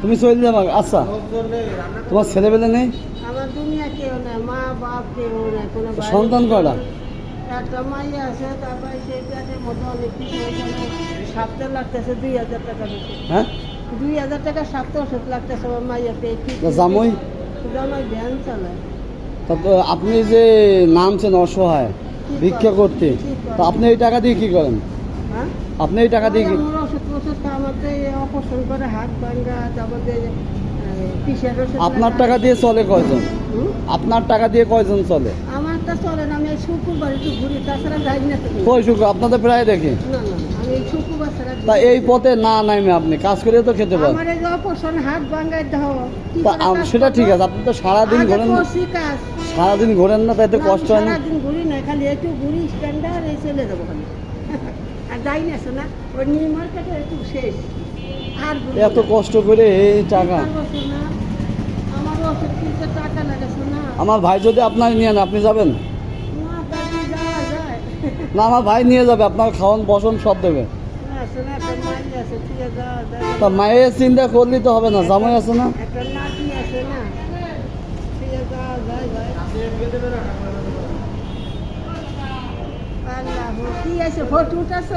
তুমি চলে যাবা। আচ্ছা, তোমার ছেলেবেলে নেই? আমার দুনিয়া কেউ নেই, মা বাপ কেউ নেই, কোনো ভাই সন্তান কয়টা? একটা মাই আছে, তারপরে সেই পেটের মধ্যে অনেক কিছু হয়ে গেল। সপ্তাহে লাগতেছে 2000 টাকা বেশি। হ্যাঁ, 2000 টাকা সপ্তাহ ওষুধ লাগতেছে আমার মাইয়াতে। জামাই? জামাই ভ্যান চালায়। তা তো আপনি যে নামছেন অসহায় ভিক্ষা করতে, তো আপনি এই টাকা দিয়ে কি করেন? হ্যাঁ, আপনি এই টাকা দিয়ে কি? আমার ওষুধ খাওয়াতে অপারেশন করে হাত ভাঙ্গা, তারপরে পিসের ওষুধ আপনার লাগা। টাকা দিয়ে চলে কয়জন? হুম? আপনার টাকা দিয়ে কয়জন চলে? আমার তো চলে না, আমি এই শুক্রবার একটু ঘুরি, তাছাড়া যাই না তো। কই শুক্র আপনাদের প্রায় দেখি। না না, আমি এই শুক্রবার ছাড়া তা ঘুরি। এই পথে না নামে আপনি কাজ করে তো খেতে পারেন। আমার এই যে অপারেশন হাত ভাঙ্গায় দাও, কি তা করে কাজ সেটা করবো? ঠিক আছে, আপনি তো সারাদিন আগে ঘোরেন না। করছি কাজ। সারাদিন ঘোরেন না, তাই তো না, কষ্ট হয় না? সারাদিন ঘুরি না, খালি একটু ঘুরি স্ট্যান্ডার এই চলে যাবো খালি। আর যাই না শোনা, ওই নিউ মার্কেটে একটু শেষ। আর ঘুরি এত না। কষ্ট করে এই টাকা। কি করবো শোনা? আমার ওষুধ কিনতে টাকা লাগে শোনা। আমার ভাই যদি আপনার নিয়ে নেন, আপনি যাবেন? না, দাদি যাওয়া যায়। না, আমার ভাই নিয়ে যাবে, আপনার খাওয়ান বসন সব দেবে। না শোনা, একটা মাই আছে, ঠিক আছে, যাওয়া যায়। তা মায়ের চিন্তা করলে তো হবে না, জামাই আছে না? একটা নাতি আছে না, ঠিক আছে, যাওয়া যায় ভাই। আল্লাহ, কি আছে ফটো উঠাচ্ছ?